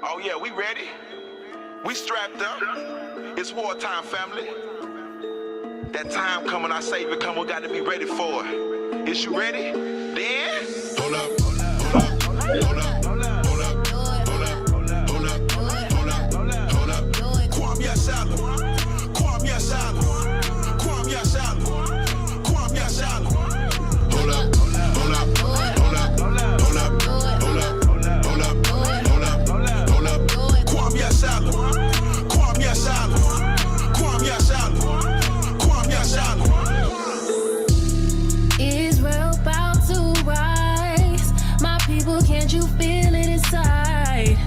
Oh yeah, we ready. We strapped up. It's wartime, family. That time coming, our Savior come, we got to be ready for it. Is you ready? Then hold up, hold up, hold up, hold up, hold up, hold up, hold up, hold up, hold up, hold up. Kwam Yashala, Kwam Yashala, Kwam Yashala, Kwam Yashala. Hold up, hold up, hold up, hold up, hold up, hold up, hold up, hold up, hold up. Kwam Yashala, Kwam Yashala, Kwam Yashala, Kwam Yashala. Israel about to rise. My people, can't you feel it inside?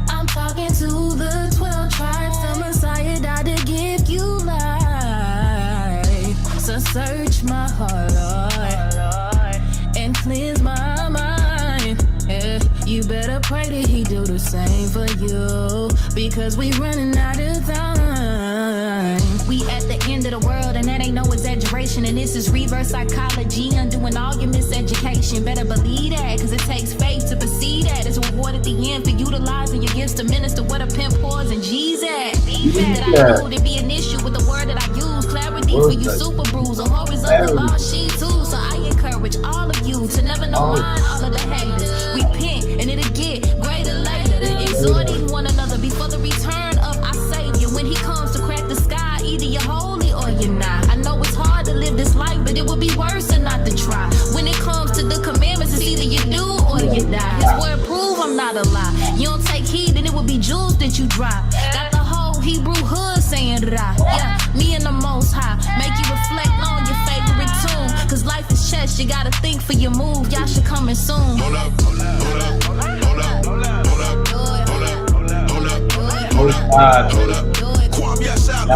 I'm talking to the 12 tribes. The Messiah died to give you life. So search my heart, Lord, and cleanse my mind. Yeah, you better pray that he do the same for you, because we running out of time. We at the end of the world, and that ain't no exaggeration. And this is reverse psychology, undoing all your miseducation. Better believe that, because it takes faith to perceive that. It's a reward at the end for utilizing your gifts to minister what a pimp pours and G's at. That I knew to be an issue with the word that I use. Clarity for you super bruiser, horizontal law she too. So I encourage all of you to never know mine, all of the haters. Repent and it'll get greater later. Exhorting one another before the return of our Savior. When he comes to crack the sky, either you're holy or you're not. I know it's hard to live this life, but it would be worse than not to try. When it comes to the commandments, it's either you do or you die. His word prove I'm not a lie. You don't take heed and it will be jewels that you drop. Got the whole Hebrew hood saying ra. Yeah, me and the Most High make you reflect on your favorite tune. Cause life is chess, you gotta think for your move. Y'all should coming soon. Hold up, hold up, hold up, hold up, hold up, hold up, hold up, hold up, hold up, hold up. Kwam Yashala,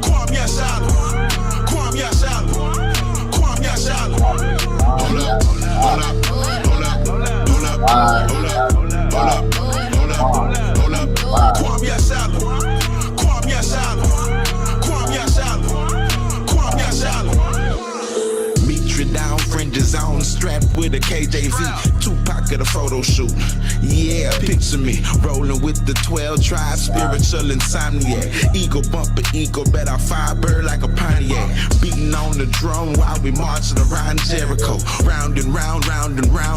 Kwam Yashala, Kwam Yashala, Kwam Yashala. Hold up, hold up, hold up, hold up, hold up, hold up, hold up, hold up. Kwam Yashala, Kwam Yashala, Kwam Yashala, Kwam Yashala. Meet you down, fringes on, strapped with a KJV. Tupac at a photo shoot. Yeah, picture me rolling with the 12 tribes, spiritual insomniac. Eagle bumper, eagle, bet I firebird like a Pontiac. Beating on the drum while we marching around Jericho. Round and round,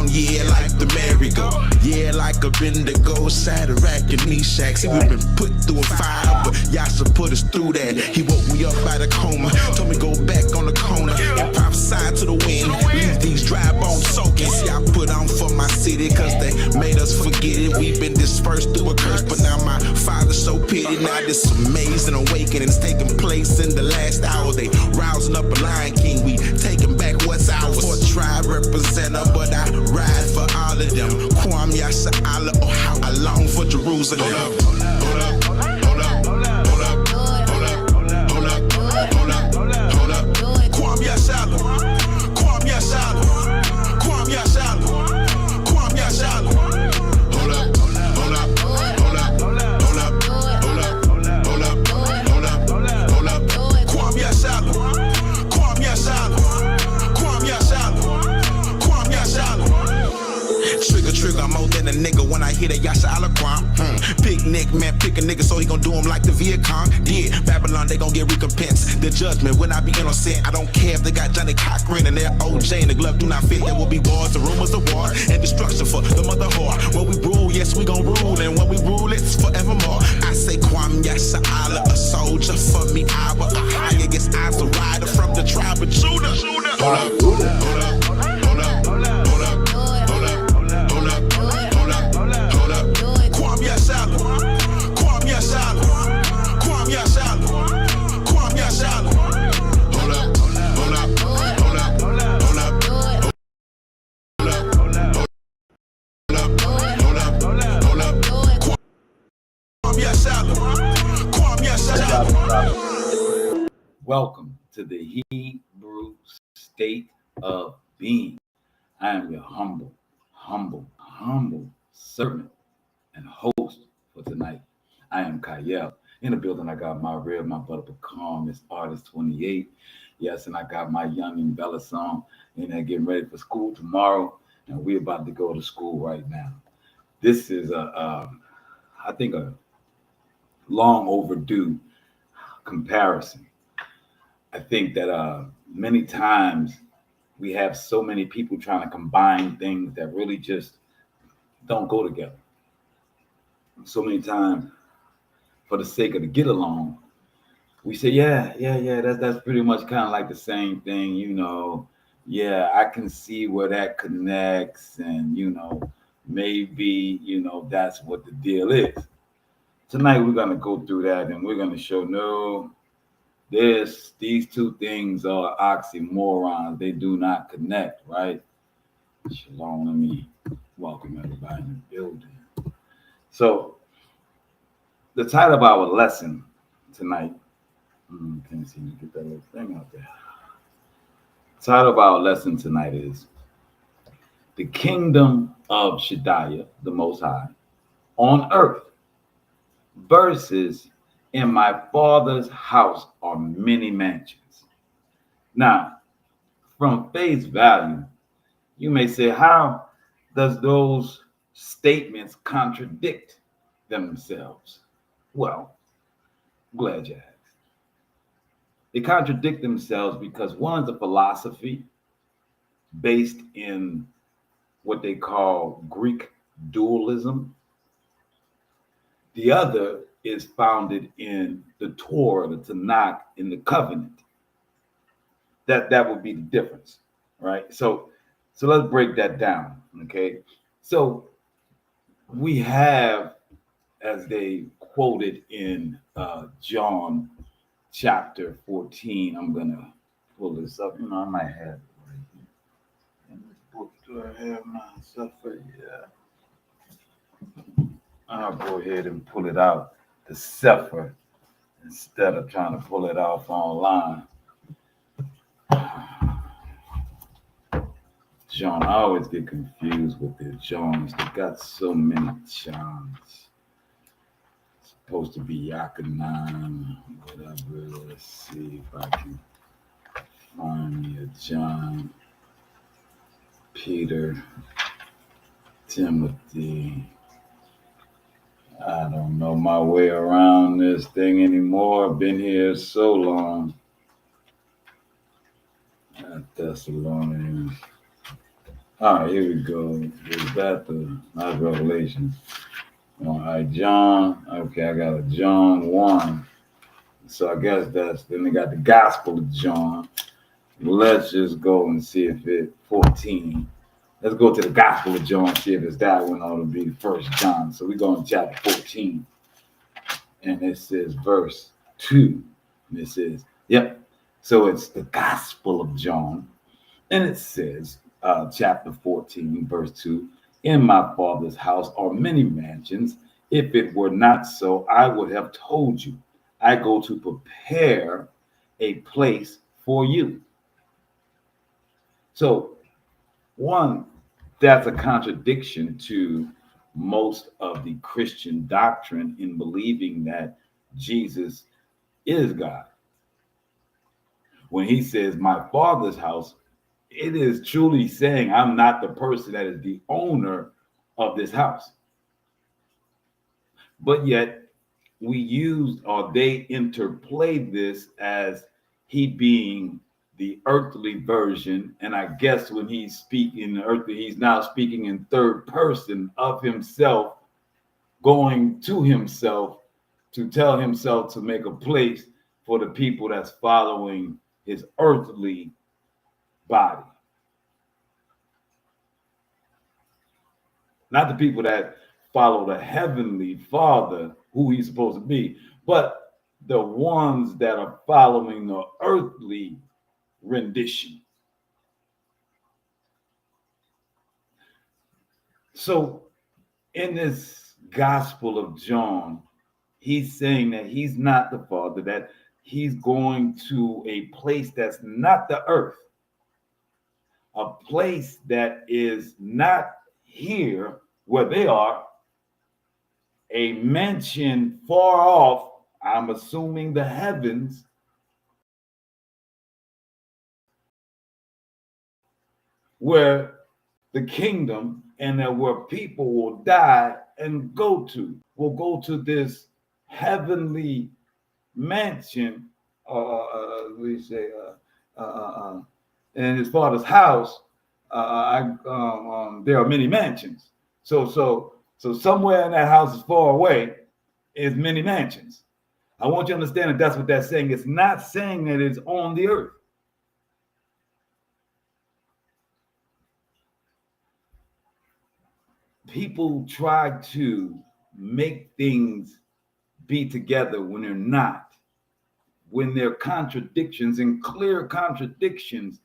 yeah, like the merry-go. Yeah, like a Bendigo, Shadrach and Meshach. See, we've been put through a fire, but Yasha put us through that. He woke me up by the coma, told me go back on the corner and prophesy to the wind. Leave these dry bones soaking. See, I put on for my city, cause they made us forget it. We've been dispersed through a curse, but now my Father's so pity. Now this amazing awakening's taking place in the last hour. They rousing up a Lion King, we taking back what's ours. For a tribe representative, but I ride for all of them. Kwam Yasha Allah, oh how I long for Jerusalem. Hold up, hold up, hold up, hold up, hold up, hold up, hold up, hold up, hold up. Kwam Yashala, Kwam Yashala, Kwam Yashala, Kwam Yashala. Hold up, hold up, hold up, hold up, hold up, hold up, hold up, hold up, hold up. Kwam Yashala, Kwam Yashala, Kwam Yashala, Kwam Yashala. Trigger, I'm more than a nigga when I hear that Yasha Alaquam. Picnic, man, pick a nigga so he gon' do him like the Vietcong. Yeah, Babylon, they gon' get recompense. The judgment, when I be innocent, I don't care if they got Johnny Cochran and their OJ and the glove do not fit. There will be wars, the rumors of war, and destruction for the mother whore. When we rule, yes, we gon' rule, and when we rule, it's forevermore. I say Kwam Yasha Allah, a soldier for me, I will a higher, yes, I a rider from the tribe of Judah. Hold up, hold up, hold up, hold up, hold up, hold up. Kwam Yashala, Kwam Yashala, Kwam Yashala, Kwam Yashala. Hold up, hold up, hold up, hold up, hold up, hold up, hold up, hold up. Kwam Yashala, Kwam Yashala. Welcome to the Hebrew state of being. I am your humble servant and host for tonight. I am Kyle. In the building, I got my real, my butter pecan, Miss Artist 28. Yes, and I got my youngin' Bella song in there getting ready for school tomorrow. And we're about to go to school right now. This is a I think, a long overdue comparison. I think that many times we have so many people trying to combine things that really just don't go together. So many times, for the sake of the get along, we say, yeah, that's pretty much kind of like the same thing, Yeah, I can see where that connects, and maybe that's what the deal is. Tonight we're gonna go through that, and we're gonna show no, these two things are oxymorons. They do not connect, right? Shalom. Let me welcome everybody in the building. So the title of our lesson tonight. Can't seem to get that little thing out there. Title of our lesson tonight is The Kingdom of Shaddai, the Most High, on earth versus in my Father's house are many mansions. Now, from face value, you may say, how does those statements contradict themselves? Well, glad you asked. They contradict themselves because one is a philosophy based in what they call Greek dualism. The other is founded in the Torah, the Tanakh, in the covenant. That would be the difference, right? So let's break that down, okay? So we have, as they quoted in John chapter 14, I'm gonna pull this up. I might have it right here. In this book, do I have my stuff right here? I'll go ahead and pull it out, the Sefer, instead of trying to pull it off online. John, I always get confused with the Johns. They got so many Johns. It's supposed to be Yakanan, whatever. Let's see if I can find me a John, Peter, Timothy. I don't know my way around this thing anymore. I've been here so long. Thessalonians. All right, here we go. Is that not Revelation? All right, John. Okay, I got a John 1. So I guess then they got the Gospel of John. Let's just go and see if it's 14. Let's go to the Gospel of John, see if it's that one, or it'll be the first John. So we go in chapter 14. And it says verse 2. And it says, yep. So it's the Gospel of John. And it says, chapter 14, verse 2, in my Father's house are many mansions. If it were not so, I would have told you. I go to prepare a place for you. So, one, that's a contradiction to most of the Christian doctrine in believing that Jesus is God. When he says, my Father's house, it is truly saying I'm not the person that is the owner of this house. But yet they interplay this as he being the earthly version. And I guess when he's speaking earthly, he's now speaking in third person of himself, going to himself to tell himself to make a place for the people that's following his earthly body. Not the people that follow the heavenly Father, who he's supposed to be, but the ones that are following the earthly rendition. So in this Gospel of John, he's saying that he's not the Father, that he's going to a place that's not the earth, a place that is not here where they are, a mansion far off, I'm assuming the heavens, where the kingdom and where people will die and go to. We'll go to this heavenly mansion, we say, in his father's house. There are many mansions. So somewhere in that house is far away is many mansions. I want you to understand that that's what that's saying. It's not saying that it's on the earth. People try to make things be together when they're not, when there are contradictions and clear contradictions,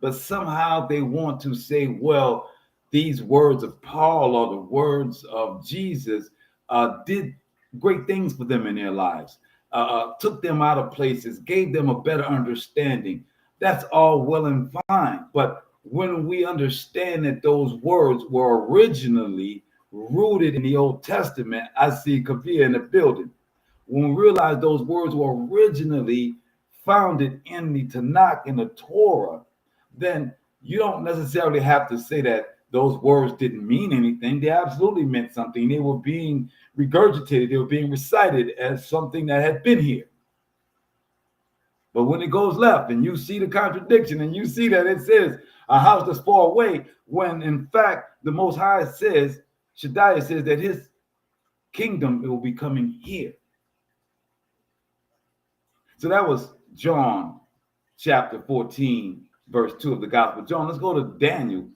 but somehow they want to say, well, these words of Paul or the words of Jesus did great things for them in their lives, took them out of places, gave them a better understanding. That's all well and fine. But when we understand that those words were originally rooted in the Old Testament, I see Kavia in the building. When we realize those words were originally founded in the Tanakh, in the Torah, then you don't necessarily have to say that those words didn't mean anything. They absolutely meant something. They were being regurgitated. They were being recited as something that had been here. But when it goes left and you see the contradiction and you see that it says a house that's far away, when in fact the Most High says, Shaddai says that his kingdom will be coming here. So that was John chapter 14, verse 2 of the Gospel. John, let's go to Daniel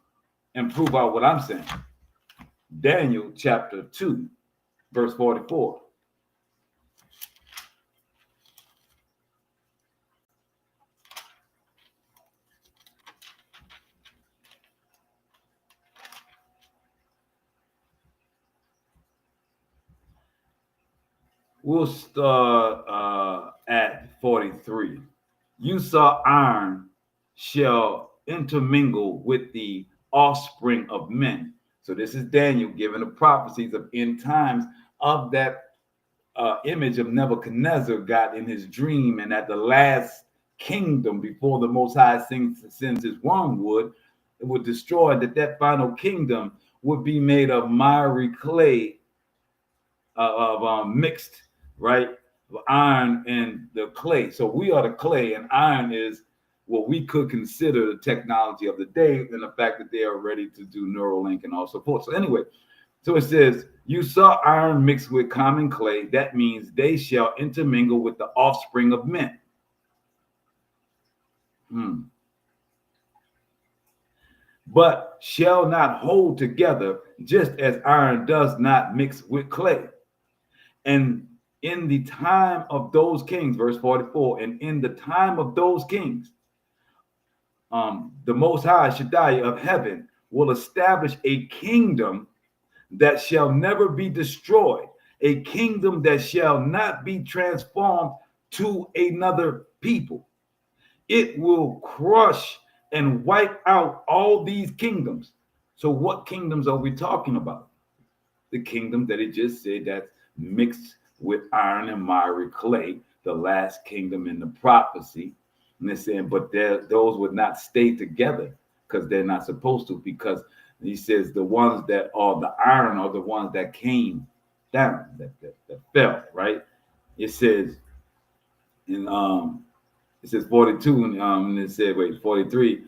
and prove out what I'm saying. Daniel chapter 2, verse 44. We'll start at 43. You saw iron shall intermingle with the offspring of men. So this is Daniel giving the prophecies of end times of that image of Nebuchadnezzar got in his dream, and at the last kingdom before the Most High sends his wormwood, it would destroy, that final kingdom would be made of miry clay, mixed, right, of iron and the clay. So we are the clay, and iron is what we could consider the technology of the day, and the fact that they are ready to do Neuralink and all so forth. So anyway, so it says, you saw iron mixed with common clay. That means they shall intermingle with the offspring of men. But shall not hold together, just as iron does not mix with clay. And in the time of those kings, verse 44, and in the time of those kings, the Most High Shaddai of heaven will establish a kingdom that shall never be destroyed, a kingdom that shall not be transformed to another people. It will crush and wipe out all these kingdoms. So what kingdoms are we talking about? The kingdom that it just said that's mixed with iron and miry clay, the last kingdom in the prophecy. And they're saying, but those would not stay together because they're not supposed to, because he says the ones that are the iron are the ones that came down, that fell, right? It says in it says 42, and it said, 43,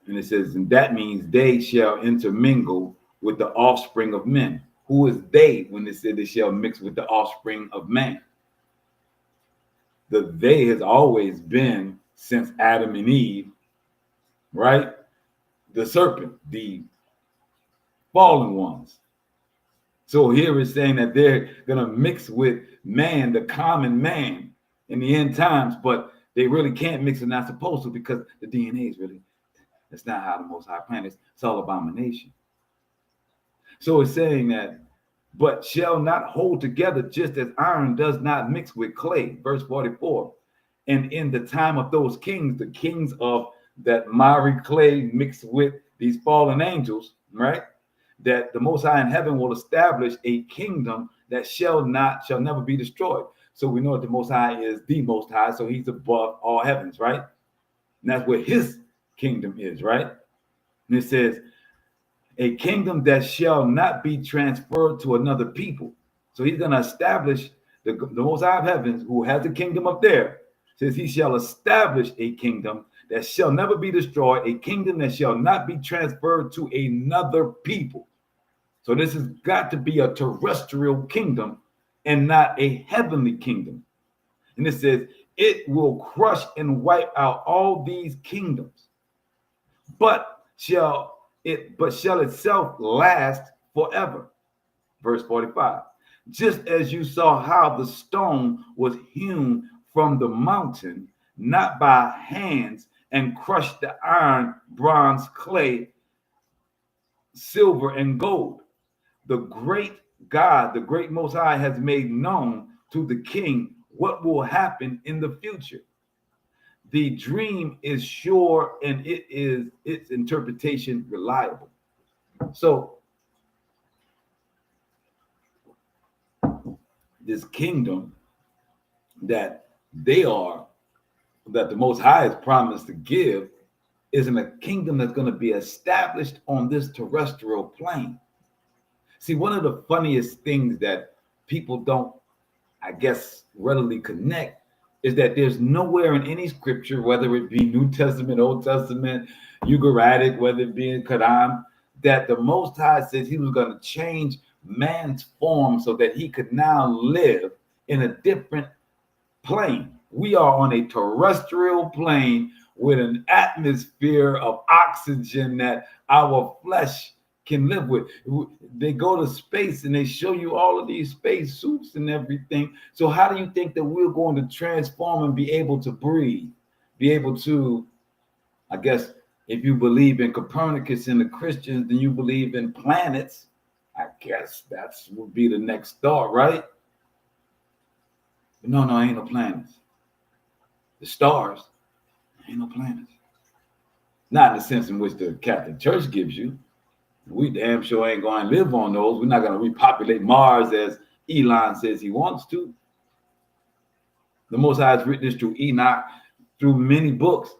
and it says, and that means they shall intermingle with the offspring of men. Who is they when they said they shall mix with the offspring of man? The they has always been since Adam and Eve, right? The serpent, the fallen ones. So here it's saying that they're going to mix with man, the common man in the end times, but they really can't mix, and not supposed to, because the DNA is really, that's not how the Most High planned it. It's all abomination. So it's saying that, but shall not hold together, just as iron does not mix with clay. Verse 44. And in the time of those kings, the kings of that miry clay mixed with these fallen angels, right? That the Most High in heaven will establish a kingdom that shall never be destroyed. So we know that the Most High is the Most High, so he's above all heavens, right? And that's where his kingdom is, right? And it says, a kingdom that shall not be transferred to another people. So he's going to establish the Most High of heavens, who has the kingdom up there, says he shall establish a kingdom that shall never be destroyed, a kingdom that shall not be transferred to another people. So this has got to be a terrestrial kingdom and not a heavenly kingdom. And it says it will crush and wipe out all these kingdoms, but shall itself last forever. Verse 45. Just as you saw how the stone was hewn from the mountain, not by hands, and crushed the iron, bronze, clay, silver, and gold. The great God, the great Most High, has made known to the king what will happen in the future. The dream is sure and its interpretation reliable. So this kingdom that the Most High has promised to give isn't a kingdom that's going to be established on this terrestrial plane. See, one of the funniest things that people don't, I guess, readily connect is that there's nowhere in any scripture, whether it be New Testament, Old Testament, Ugaritic, whether it be in Quran, that the Most High says he was going to change man's form so that he could now live in a different plane. We are on a terrestrial plane with an atmosphere of oxygen that our flesh can live with. They go to space and they show you all of these space suits and everything. So how do you think that we're going to transform and be able to breathe? Be able to, I guess, if you believe in Copernicus and the Christians, then you believe in planets. I guess that's would be the next thought, right? But no, ain't no planets. The stars, ain't no planets. Not in the sense in which the Catholic Church gives you. We damn sure ain't going to live on those. We're not going to repopulate Mars as Elon says he wants to. The Most High has written this through Enoch, through many books.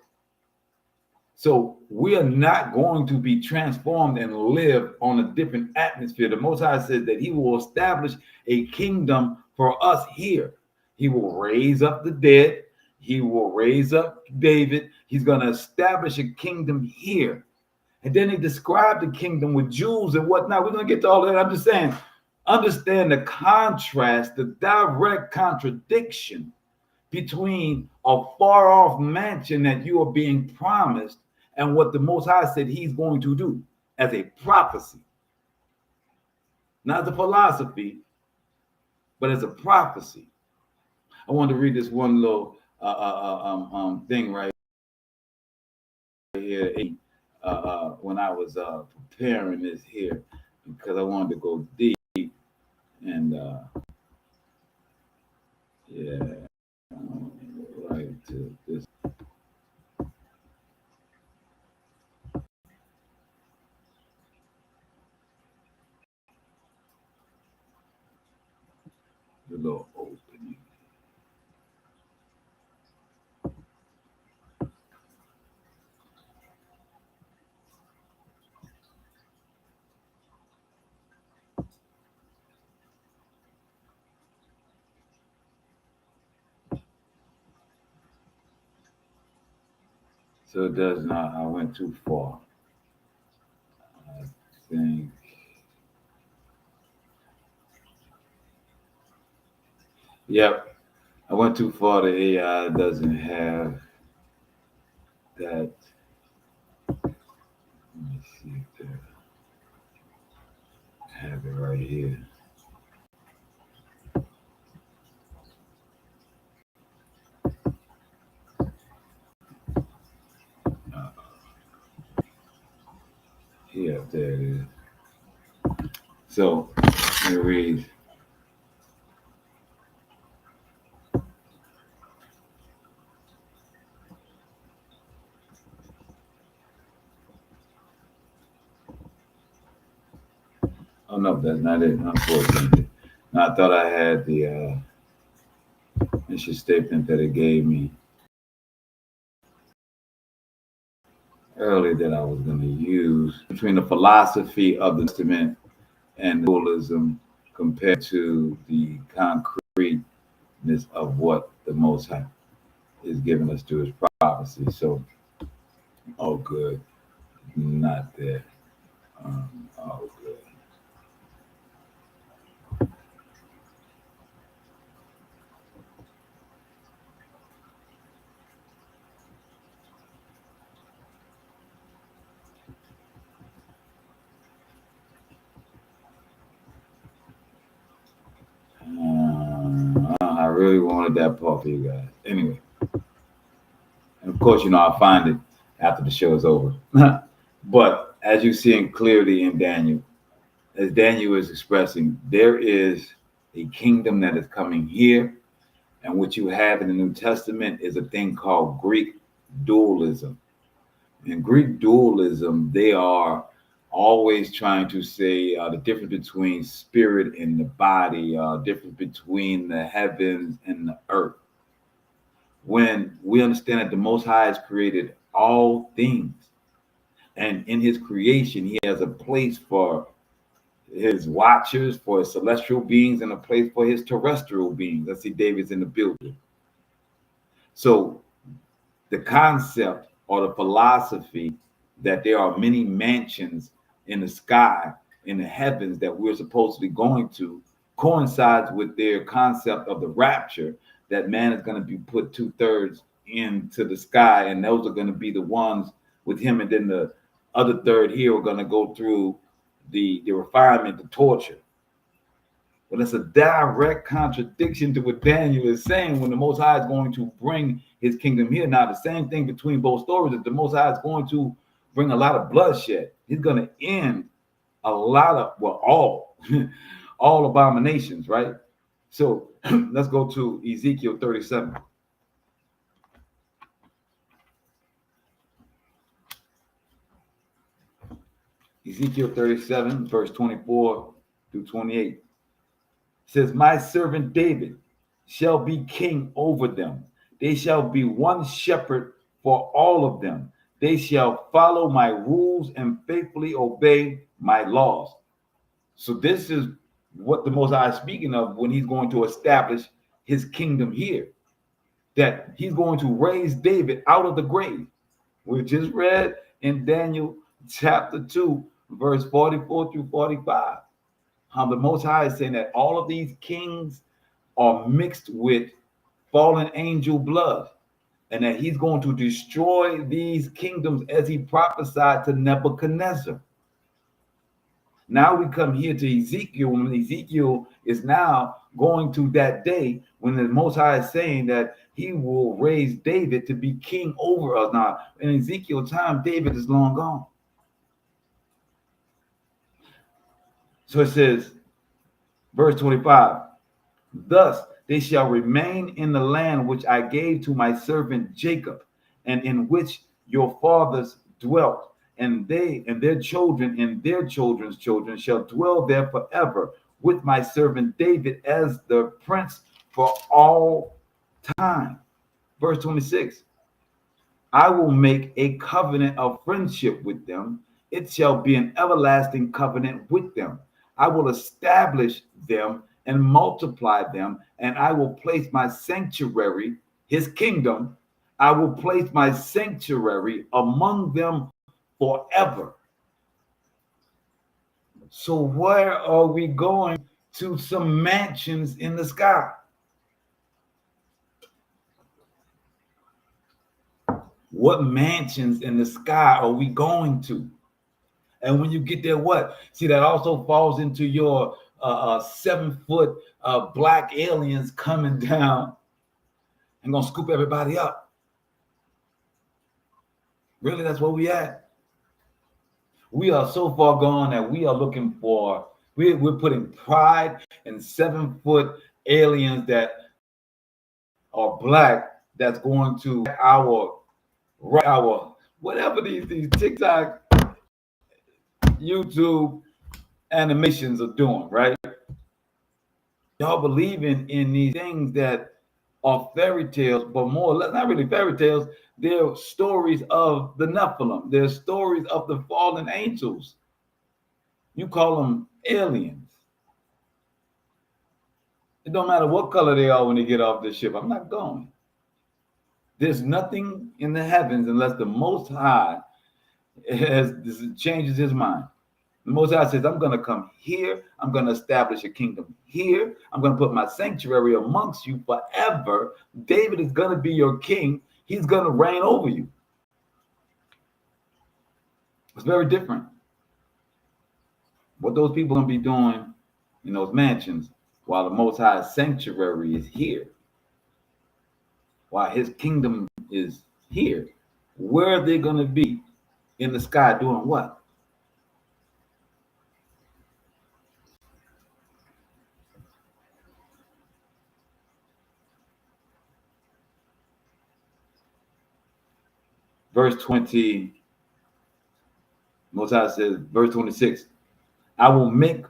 So we are not going to be transformed and live on a different atmosphere. The Most High says that he will establish a kingdom for us here. He will raise up the dead. He will raise up David. He's going to establish a kingdom here. And then he described the kingdom with jewels and whatnot. We're going to get to all that. I'm just saying, understand the contrast, the direct contradiction between a far-off mansion that you are being promised and what the Most High said he's going to do as a prophecy. Not the philosophy, but as a prophecy. I wanted to read this one little thing right here. When I was preparing this here, because I wanted to go deep and right to this. The little opening. So it does not, I went too far. I think. Yep, I went too far. The AI doesn't have that. Let me see if I have it right here. Yeah, there it is. So let me read. Oh no, that's not it. Unfortunately, no, I thought I had the mission statement that it gave me. earlier that I was going to use between the philosophy of the Testament and dualism compared to the concreteness of what the Most High is giving us through His prophecy. So, oh, good, not there. Oh, good. I really wanted that part for you guys. Anyway, and of course, I'll find it after the show is over. But as you see clearly in Daniel, as Daniel is expressing, there is a kingdom that is coming here. And what you have in the New Testament is a thing called Greek dualism. In Greek dualism, they are always trying to say the difference between spirit and the body, difference between the heavens and the earth. When we understand that the Most High has created all things, and in His creation, He has a place for His watchers, for His celestial beings, and a place for His terrestrial beings. I see David's in the building. So the concept or the philosophy that there are many mansions in the sky, in the heavens that we're supposedly going to coincides with their concept of the rapture, that man is going to be put 2/3 into the sky, and those are going to be the ones with him, and then the other third here are going to go through the refinement, the torture. But it's a direct contradiction to what Daniel is saying when the Most High is going to bring His kingdom here. Now, the same thing between both stories is the Most High is going to bring a lot of bloodshed. He's going to end a lot of, well, all abominations, right? So let's go to Ezekiel 37. Ezekiel 37, verse 24 through 28. Says, my servant David shall be king over them. They shall be one shepherd for all of them. They shall follow my rules and faithfully obey my laws. So this is what the Most High is speaking of when He's going to establish His kingdom here. That He's going to raise David out of the grave. We just read in Daniel chapter 2, verse 44 through 45. How the Most High is saying that all of these kings are mixed with fallen angel blood, and that He's going to destroy these kingdoms as He prophesied to Nebuchadnezzar. Now we come here to Ezekiel, when Ezekiel is now going to that day when the Most High is saying that He will raise David to be king over us. Now, in Ezekiel time, David is long gone. So it says, verse 25, thus they shall remain in the land which I gave to my servant Jacob, and in which your fathers dwelt, and they and their children and their children's children shall dwell there forever, with my servant David as the prince for all time. Verse 26, I will make a covenant of friendship with them. It shall be an everlasting covenant with them. I will establish them and multiply them, and I will place my sanctuary, His kingdom, I will place my sanctuary among them forever. So where are we going? To some mansions in the sky. What mansions in the sky are we going to? And when you get there, what? See, that also falls into your 7-foot black aliens coming down and gonna scoop everybody up. Really, that's where we at. We are so far gone that we are looking for, we're putting pride in 7-foot aliens that are black, that's going to our whatever these TikTok, YouTube animations are doing, right? Y'all believing in these things that are fairy tales, but more or less, not really fairy tales. They're stories of the Nephilim. They're stories of the fallen angels. You call them aliens. It don't matter what color they are when they get off the ship. I'm not going. There's nothing in the heavens unless the Most High changes his mind. The Most High says, I'm going to come here. I'm going to establish a kingdom here. I'm going to put my sanctuary amongst you forever. David is going to be your king. He's going to reign over you. It's very different. What those people are going to be doing in those mansions while the Most High's sanctuary is here, while his kingdom is here, where are they going to be in the sky doing what? Verse 20, Most High says, verse 26, I will make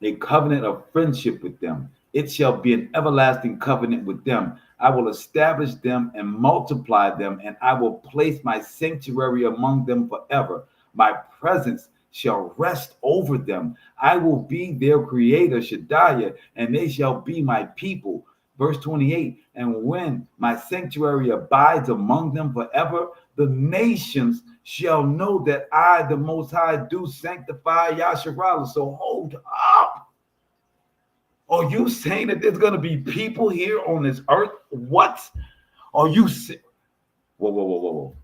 a covenant of friendship with them. It shall be an everlasting covenant with them. I will establish them and multiply them, and I will place my sanctuary among them forever. My presence shall rest over them. I will be their creator, Shaddai, and they shall be my people. Verse 28, and when my sanctuary abides among them forever, the nations shall know that I, the Most High, do sanctify Yasharallah. So hold up. Are you saying that there's going to be people here on this earth? What? Are you saying? Whoa.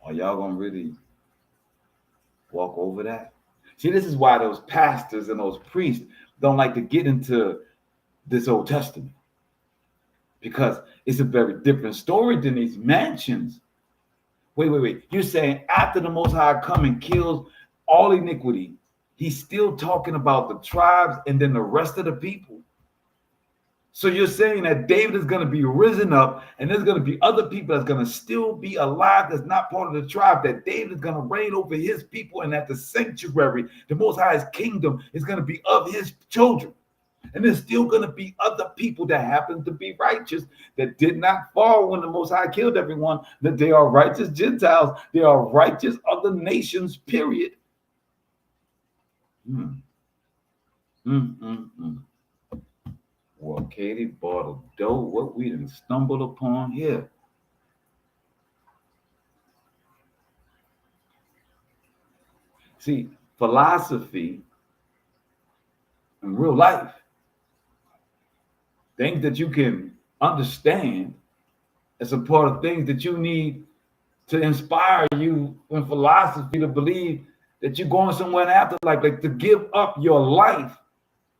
Are y'all going to really walk over that? See, this is why those pastors and those priests don't like to get into this Old Testament, because it's a very different story than these mansions. Wait. You're saying after the Most High come and kills all iniquity, he's still talking about the tribes and then the rest of the people. So you're saying that David is going to be risen up, and there's going to be other people that's going to still be alive that's not part of the tribe, that David is going to reign over his people, and that the sanctuary, the Most High's kingdom, is going to be of his children. And there's still going to be other people that happen to be righteous that did not fall when the Most High killed everyone, that they are righteous Gentiles. They are righteous other nations, period. Well, Katie bought a dough. What we done stumbled upon here. See, philosophy in real life, things that you can understand, as a part of things that you need to inspire you in philosophy to believe that you're going somewhere in afterlife, like to give up your life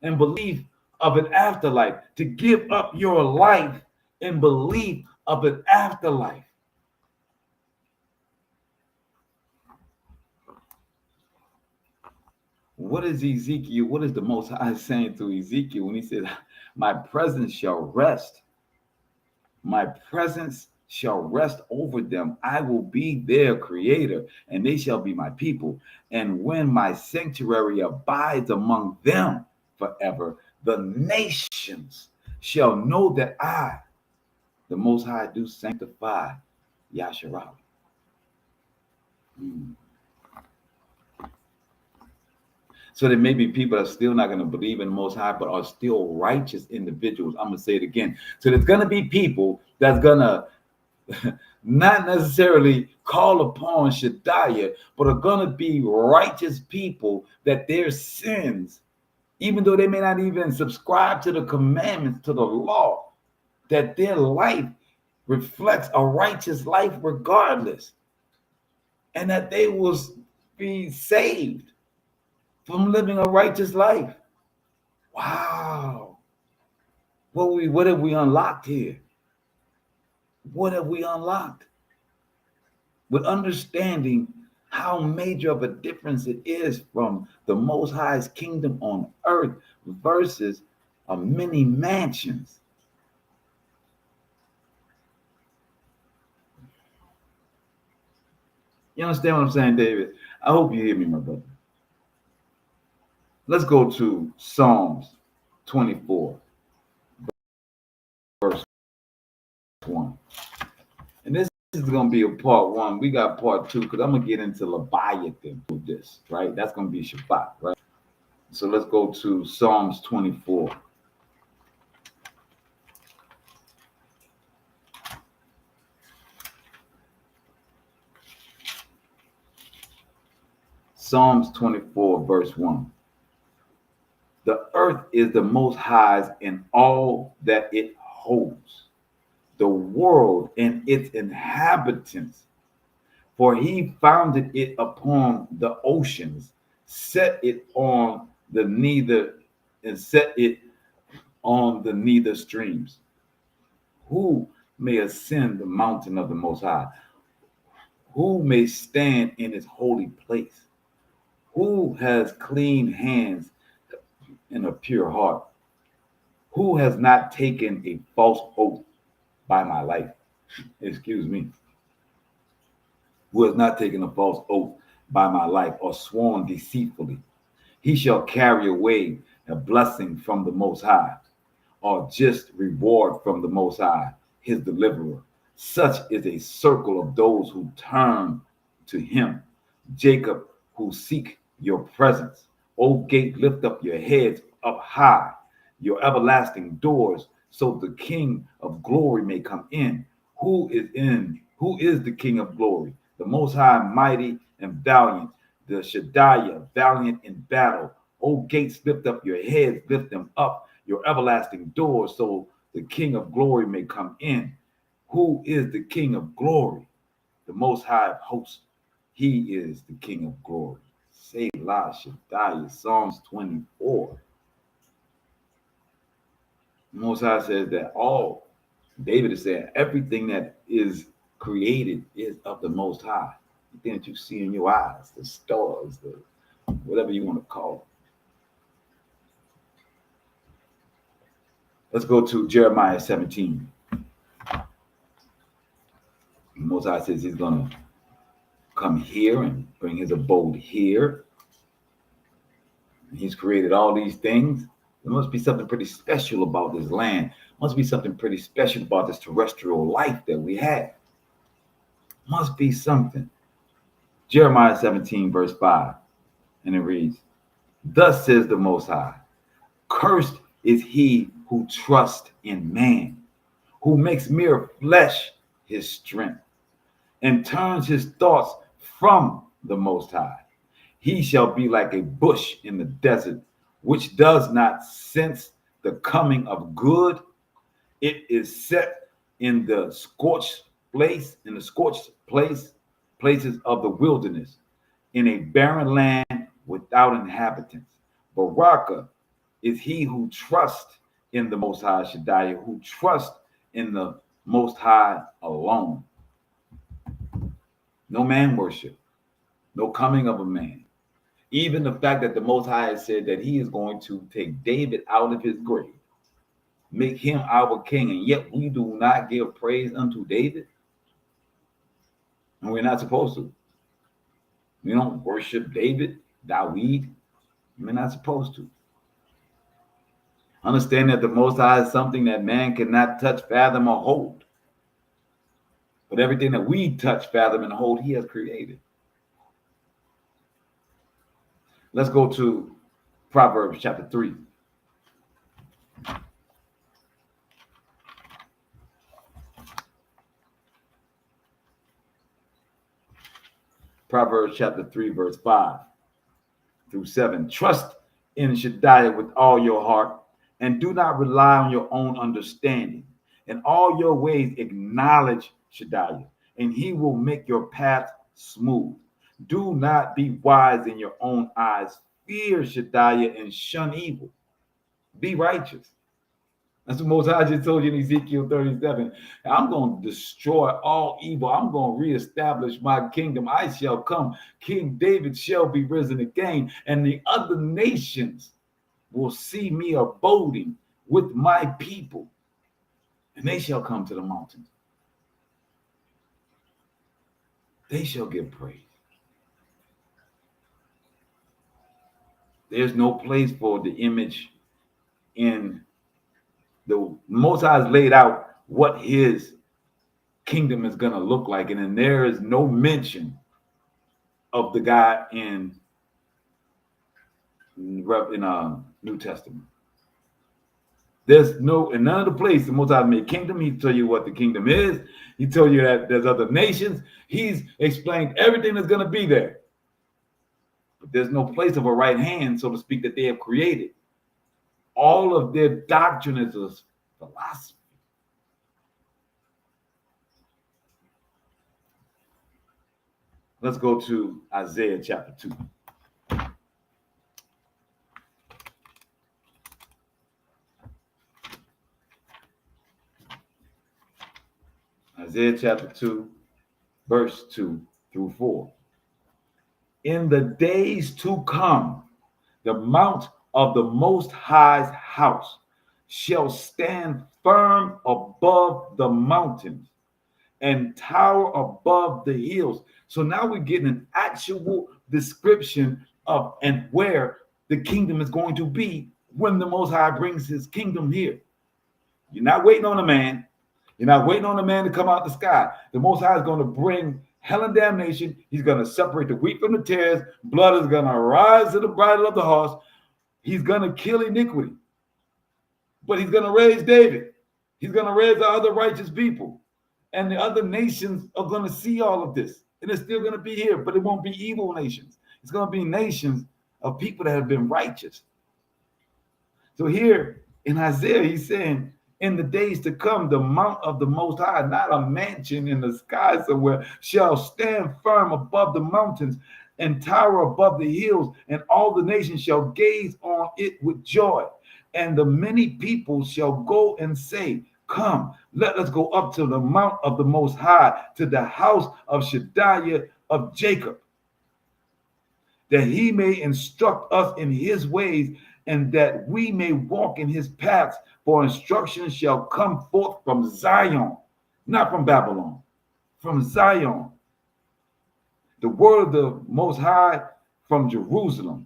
and belief of an afterlife, to give up your life in belief of an afterlife. What is Ezekiel? What is the Most High saying to Ezekiel when he says, my presence shall rest? My presence shall rest over them. I will be their creator, and they shall be my people. And when my sanctuary abides among them forever, the nations shall know that I, the Most High, do sanctify Yasharallah. So there may be people that are still not going to believe in the Most High, but are still righteous individuals. I'm going to say it again. So there's going to be people that's going to not necessarily call upon Shaddai, but are going to be righteous people that their sins, even though they may not even subscribe to the commandments, to the law, that their life reflects a righteous life regardless, and that they will be saved from living a righteous life. Wow. What have we unlocked here? What have we unlocked? With understanding how major of a difference it is from the Most High's kingdom on earth versus many mansions. You understand what I'm saying, David? I hope you hear me, my brother. Let's go to Psalms 24, verse 1. And this is going to be a part one. We got part two because I'm going to get into Leviathan with this, right? That's going to be Shabbat, right? So let's go to Psalms 24. Psalms 24, verse 1. The earth is the Most High's and all that it holds, the world and its inhabitants. For he founded it upon the oceans, set it on the neither, and set it on the neither streams. Who may ascend the mountain of the Most High? Who may stand in his holy place? Who has clean hands and a pure heart? Who has not taken a false oath by my life? Excuse me. Who has not taken a false oath by my life or sworn deceitfully? He shall carry away a blessing from the Most High, or just reward from the Most High, his deliverer. Such is a circle of those who turn to him. Jacob, who seek your presence. O gate, lift up your heads up high, your everlasting doors, so the King of glory may come in. Who is the King of glory? The Most High, mighty and valiant, the Shaddai, valiant in battle. O gates, lift up your heads, lift them up, your everlasting doors, so the King of glory may come in. Who is the King of glory? The Most High of hosts. He is the King of glory. Selah Shaddai, Psalms 24. The Most High says that all, David is saying, everything that is created is of the Most High. The thing that you see in your eyes, the stars, the whatever you want to call it. Let's go to Jeremiah 17. The Most High says he's going to come here and bring his abode here. He's created all these things. There must be something pretty special about this land. Must be something pretty special about this terrestrial life that we have. Must be something. Jeremiah 17, verse 5. And it reads, thus says the Most High, cursed is he who trusts in man, who makes mere flesh his strength, and turns his thoughts from the Most High. He shall be like a bush in the desert, which does not sense the coming of good. It is set in the scorched place, places of the wilderness, in a barren land without inhabitants. Baraka is he who trusts in the Most High Shaddai, who trusts in the Most High alone. No man worship, no coming of a man. Even the fact that the Most High has said that he is going to take David out of his grave, make him our king, and yet we do not give praise unto David. And we're not supposed to. We don't worship David, Dawid. We're not supposed to. Understand that the Most High is something that man cannot touch, fathom, or hold. But everything that we touch, fathom, and hold, he has created. Let's go to Proverbs chapter 3. Proverbs chapter 3, verse 5 through 7. Trust in Shaddai with all your heart, and do not rely on your own understanding. In all your ways acknowledge Shaddai, and he will make your path smooth. Do not be wise in your own eyes. Fear Shaddai and shun evil. Be righteous. That's what Most High just told you in Ezekiel 37. I'm going to destroy all evil. I'm going to reestablish my kingdom. I shall come. King David shall be risen again. And the other nations will see me abiding with my people. And they shall come to the mountains. They shall give praise. There's no place for the image in the Most High has laid out what his kingdom is going to look like. And then there is no mention of the God in New Testament. There's no, in none of the place the Most High made kingdom. He tell you what the kingdom is. He told you that there's other nations. He's explained everything that's going to be there. But there's no place of a right hand, so to speak, that they have created. All of their doctrine is a philosophy. Let's go to Isaiah chapter 2. Isaiah chapter 2, verse 2 through 4. In the days to come, the mount of the Most High's house shall stand firm above the mountains and tower above the hills. So now we're getting an actual description of and where the kingdom is going to be when the Most High brings his kingdom here. You're not waiting on a man. You're not waiting on a man to come out the sky. The Most High is going to bring hell and damnation. He's going to separate the wheat from the tares. Blood is going to rise to the bridle of the horse. He's going to kill iniquity. But he's going to raise David. He's going to raise the other righteous people. And the other nations are going to see all of this. And it's still going to be here, but it won't be evil nations. It's going to be nations of people that have been righteous. So here in Isaiah, he's saying, in the days to come, the mount of the Most High, not a mansion in the sky somewhere, shall stand firm above the mountains and tower above the hills, and all the nations shall gaze on it with joy. And the many people shall go and say, come, let us go up to the mount of the Most High, to the house of Shaddai of Jacob, that he may instruct us in his ways, and that we may walk in his paths. For instruction shall come forth from Zion, not from Babylon, from Zion. The word of the Most High from Jerusalem.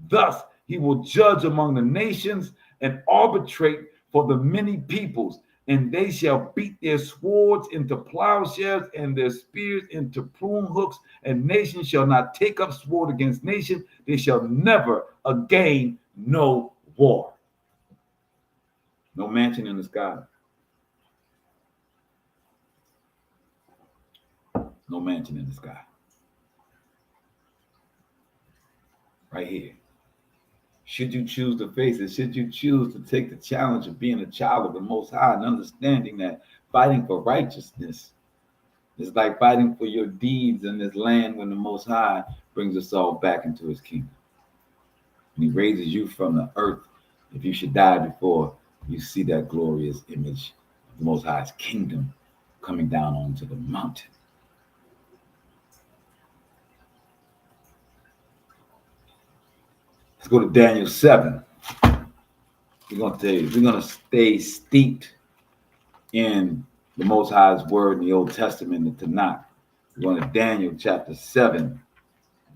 Thus he will judge among the nations and arbitrate for the many peoples, and they shall beat their swords into plowshares and their spears into prune hooks, and nation shall not take up sword against nation. They shall never again know war. No mansion in the sky. No mansion in the sky. Right here. Should you choose to face it, should you choose to take the challenge of being a child of the Most High and understanding that fighting for righteousness is like fighting for your deeds in this land when the Most High brings us all back into his kingdom. And he raises you from the earth. If you should die before you see that glorious image of the Most High's kingdom coming down onto the mountain. Let's go to Daniel 7. We're going to stay steeped in the Most High's word in the Old Testament, the Tanakh. We're going to Daniel chapter 7,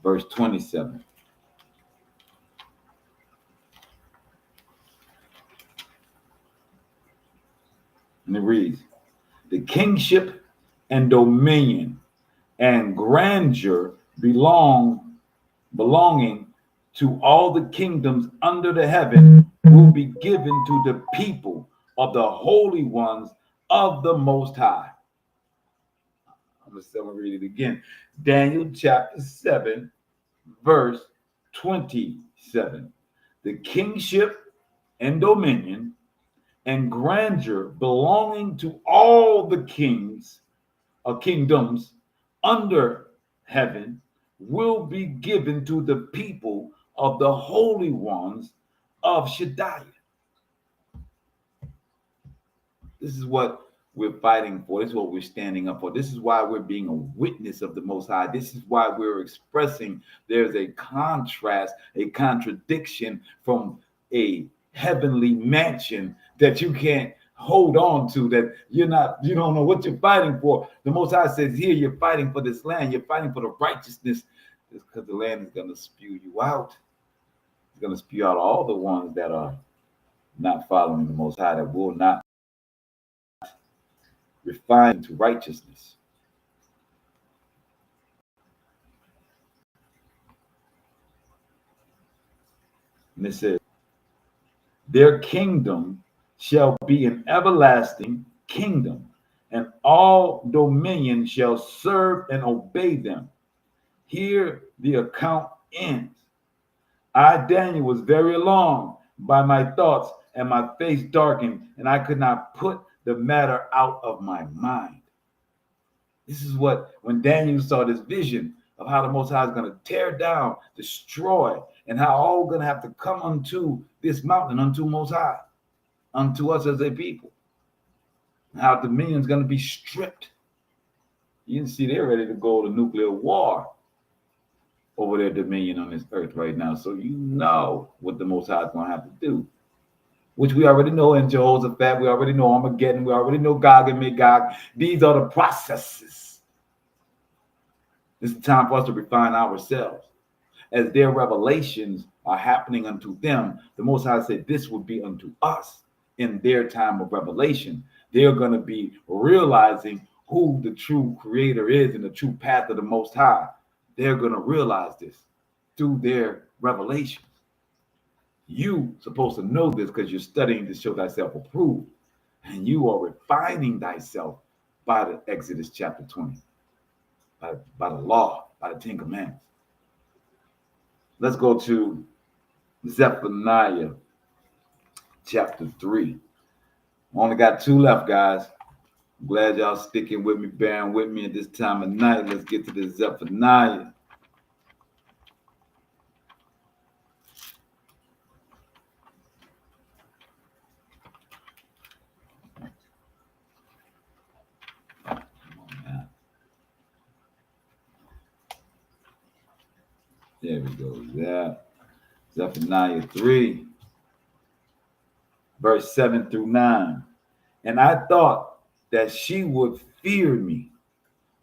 verse 27. And it reads, the kingship and dominion and grandeur belonging to all the kingdoms under the heaven will be given to the people of the holy ones of the Most High. I'm going to read it again. Daniel chapter 7, verse 27. The kingship and dominion and grandeur belonging to all the kings or kingdoms under heaven will be given to the people of the holy ones of Shaddai. This is what we're fighting for. This is what we're standing up for. This is why we're being a witness of the Most High. This is why we're expressing there's a contrast, a contradiction from a heavenly mansion that you can't hold on to, that you don't know what you're fighting for. The Most High says here, you're fighting for this land. You're fighting for the righteousness. It's because the land is going to spew you out. He's going to spew out all the ones that are not following the Most High, that will not refine to righteousness. And it says, their kingdom shall be an everlasting kingdom, and all dominion shall serve and obey them. Here the account ends. I, Daniel, was very alarmed by my thoughts, and my face darkened, and I could not put the matter out of my mind. This is what, when Daniel saw this vision of how the Most High is going to tear down, destroy, and how all going to have to come unto this mountain, unto Most High, unto us as a people. How dominion is going to be stripped. You can see they're ready to go to nuclear war over their dominion on this earth right now. So you know what the Most High is going to have to do, which we already know in Jehoshaphat. We already know Armageddon. We already know Gog and Magog. These are the processes. It's the time for us to refine ourselves. As their revelations are happening unto them, the Most High said this would be unto us in their time of revelation. They're going to be realizing who the true creator is and the true path of the Most High. They're going to realize this through their revelations. You supposed to know this because you're studying to show thyself approved. And you are refining thyself by the Exodus chapter 20, by the law, by the 10 commandments. Let's go to Zepheniah chapter 3. Only got 2 left, guys. I'm glad y'all sticking with me, bearing with me at this time of night. Let's get to the Zepheniah. There we go. Yeah. Zephaniah 3, verse 7 through 9. And I thought that she would fear me,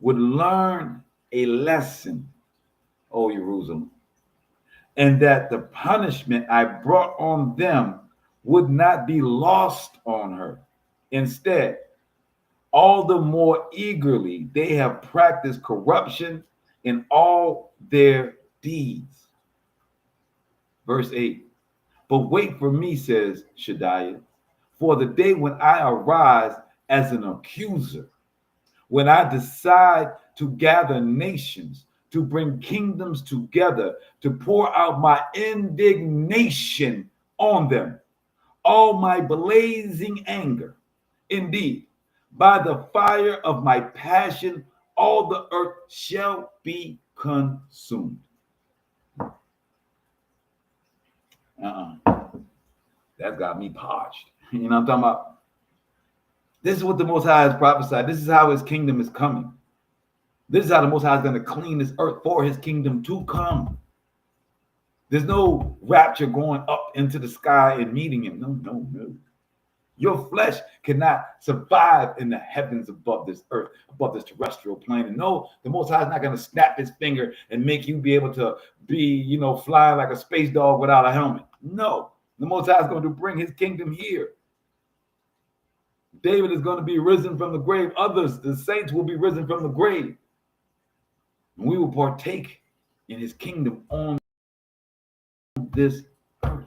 would learn a lesson, O Jerusalem, and that the punishment I brought on them would not be lost on her. Instead, all the more eagerly they have practiced corruption in all their deeds. Verse 8. But wait for me, says Shaddai, for the day when I arise as an accuser, when I decide to gather nations, to bring kingdoms together, to pour out my indignation on them, all my blazing anger. Indeed, by the fire of my passion, all the earth shall be consumed. That got me parched. You know what I'm talking about? This is what the Most High has prophesied. This is how his kingdom is coming. This is how the Most High is going to clean this earth for his kingdom to come. There's no rapture going up into the sky and meeting him. No. Your flesh cannot survive in the heavens above this earth, above this terrestrial plane. And no, the Most High is not going to snap his finger and make you be able to be, flying like a space dog without a helmet. No, the Most High is going to bring his kingdom here. David is going to be risen from the grave. Others, the saints, will be risen from the grave. And we will partake in his kingdom on this earth.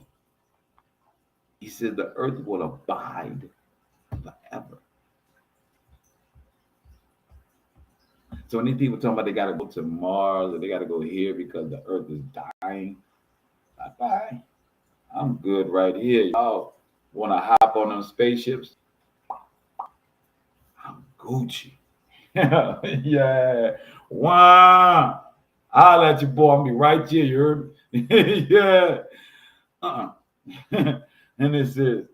He said the earth will abide forever. So when these people talking about they got to go to Mars or they got to go here because the earth is dying, bye-bye. I'm good right here. Y'all want to hop on them spaceships? I'm Gucci. Yeah. Wow. I'll let you, boy. I'll be right here. You heard me? Yeah. And it says,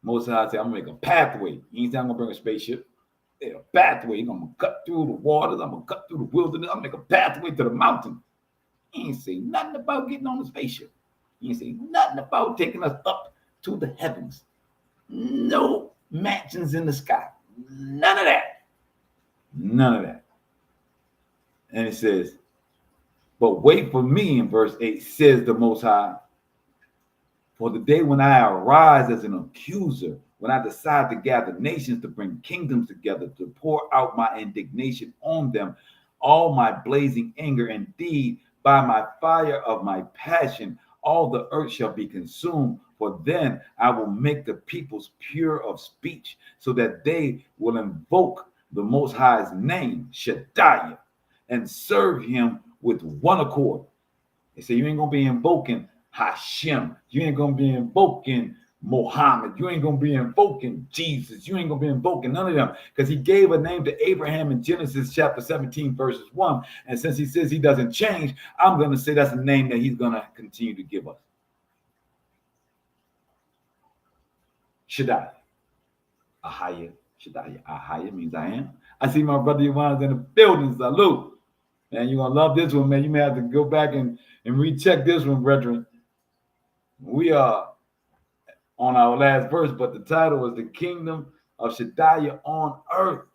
Most High said, I'm going to make a pathway. He ain't saying I'm going to bring a spaceship. A pathway. I'm going to cut through the waters. I'm going to cut through the wilderness. I'm going to make a pathway to the mountain. He ain't say nothing about getting on the spaceship. He ain't say nothing about taking us up to the heavens. No mansions in the sky. None of that. None of that. And it says, But wait for me in verse 8, says the Most High. For the day when I arise as an accuser, when I decide to gather nations, to bring kingdoms together, to pour out my indignation on them, all my blazing anger, indeed, by my fire of my passion, all the earth shall be consumed. For then I will make the peoples pure of speech, so that they will invoke the Most High's name, Shaddai, and serve him with one accord. They say you ain't gonna be invoking Hashem. You ain't gonna be invoking Mohammed. You ain't gonna be invoking Jesus. You ain't gonna be invoking none of them, because he gave a name to Abraham in Genesis chapter 17, verses 1. And since he says he doesn't change, I'm gonna say that's a name that he's gonna continue to give us. Shaddai. Ahaya. Shaddai. Ahaya means I am. I see my brother Iwan's in the building. Salute. Man, you're gonna love this one, man. You may have to go back and recheck this one, brethren. We are on our last verse, but the title is the Kingdom of Shaddai on earth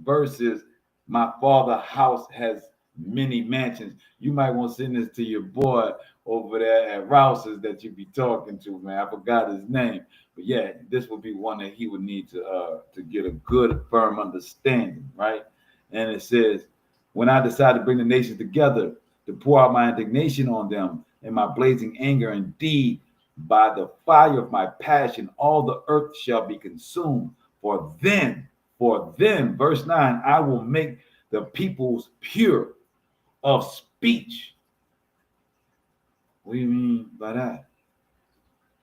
versus my father's house has many mansions. You might want to send this to your boy over there at Rouse's that you be talking to, man. I forgot his name. But yeah, this would be one that he would need to get a good, firm understanding, right? And it says, when I decide to bring the nations together, to pour out my indignation on them and my blazing anger, indeed, by the fire of my passion, all the earth shall be consumed. For then, verse 9, I will make the peoples pure of speech. What do you mean by that?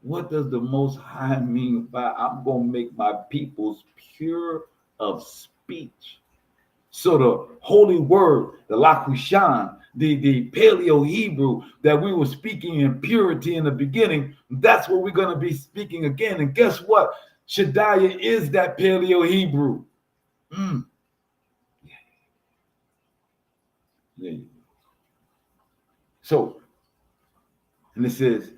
What does the Most High mean by I'm going to make my peoples pure of speech? So the holy word, the Lakushan, the Paleo Hebrew that we were speaking in purity in the beginning, that's what we're going to be speaking again. And guess what? Shaddai is that Paleo Hebrew. Yeah. So, and it says,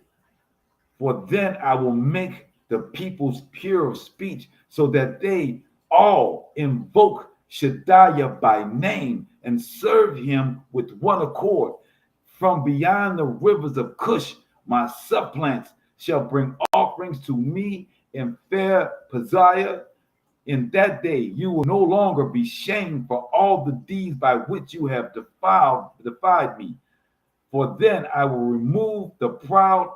for then I will make the peoples pure of speech, so that they all invoke Shaddai by name and serve him with one accord. From beyond the rivers of Cush, my supplants shall bring offerings to me in fair Paziah. In that day, you will no longer be shamed for all the deeds by which you have defied me. For then I will remove the proud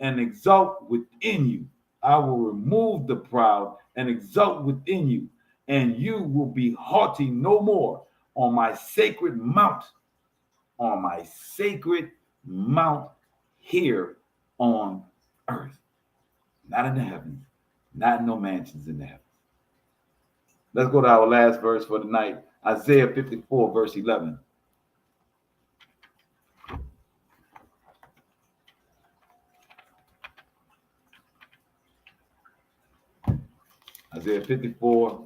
and exalt within you. I will remove the proud and exalt within you, and you will be haughty no more on my sacred mount, here on earth. Not in the heavens, not in no mansions in the heavens. Let's go to our last verse for the night. Isaiah 54, verse 11. Isaiah 54,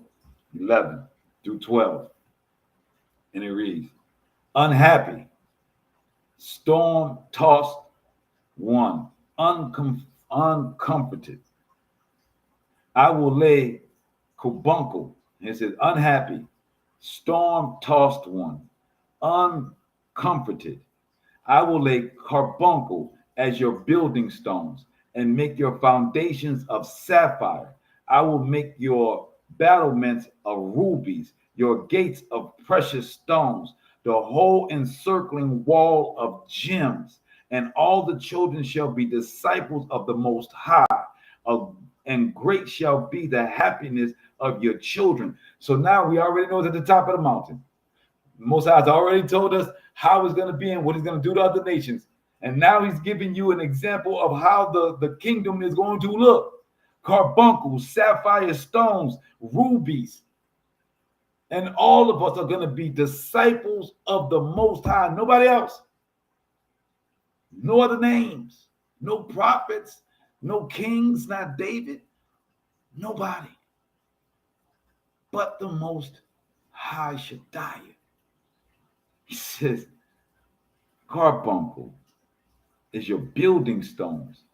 11 through 12. And it reads, unhappy, storm-tossed one, uncomforted. I will lay carbuncle. It says, unhappy, storm-tossed one, uncomforted. I will lay carbuncle as your building stones and make your foundations of sapphire. I will make your battlements of rubies, your gates of precious stones, the whole encircling wall of gems, and all the children shall be disciples of the Most High, and great shall be the happiness of your children. So now we already know it's at the top of the mountain. Most High has already told us how it's going to be and what he's going to do to other nations. And now he's giving you an example of how the kingdom is going to look. Carbuncles, sapphire stones, rubies. And all of us are going to be disciples of the Most High. Nobody else. No other names. No prophets. No kings. Not David. Nobody. But the Most High Shaddai. He says, carbuncle is your building stones,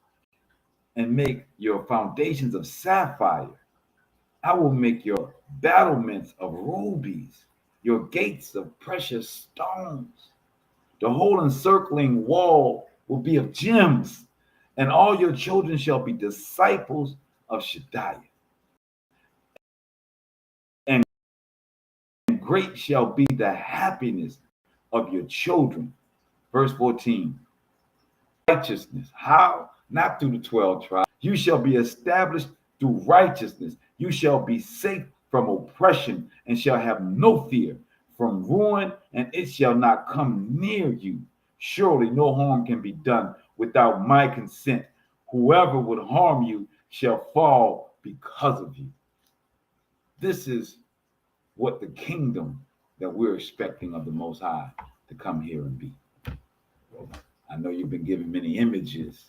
and make your foundations of sapphire. I will make your battlements of rubies, your gates of precious stones. The whole encircling wall will be of gems, and all your children shall be disciples of Shaddai. And great shall be the happiness of your children. Verse 14. Righteousness. How? Not through the 12 tribes. You shall be established through righteousness. You shall be safe from oppression and shall have no fear from ruin, and it shall not come near you. Surely no harm can be done without my consent. Whoever would harm you shall fall because of you. This is what the kingdom that we're expecting of the Most High to come here and be. I know you've been given many images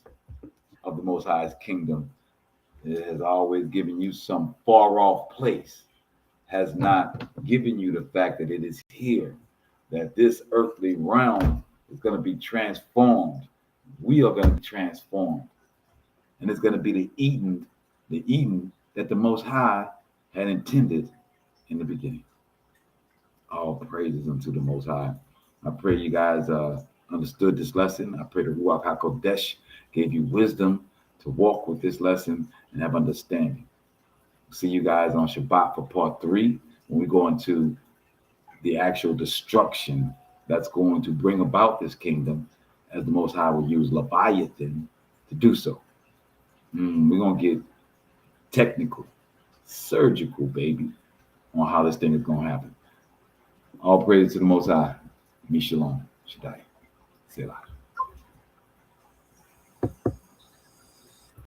of the Most High's kingdom. It has always given you some far off place, has not given you the fact that it is here, that this earthly realm is going to be transformed. We are going to be transformed. And it's going to be the Eden that the Most High had intended in the beginning. All praises unto the Most High. I pray you guys understood this lesson. I pray the Ruach HaKodesh gave you wisdom to walk with this lesson and have understanding. See you guys on Shabbat for part 3, when we go into the actual destruction that's going to bring about this kingdom, as the Most High will use Leviathan to do so. We're going to get technical, surgical, baby, on how this thing is going to happen. All praise to the Most High. Me shalom. Shaddai. Selah.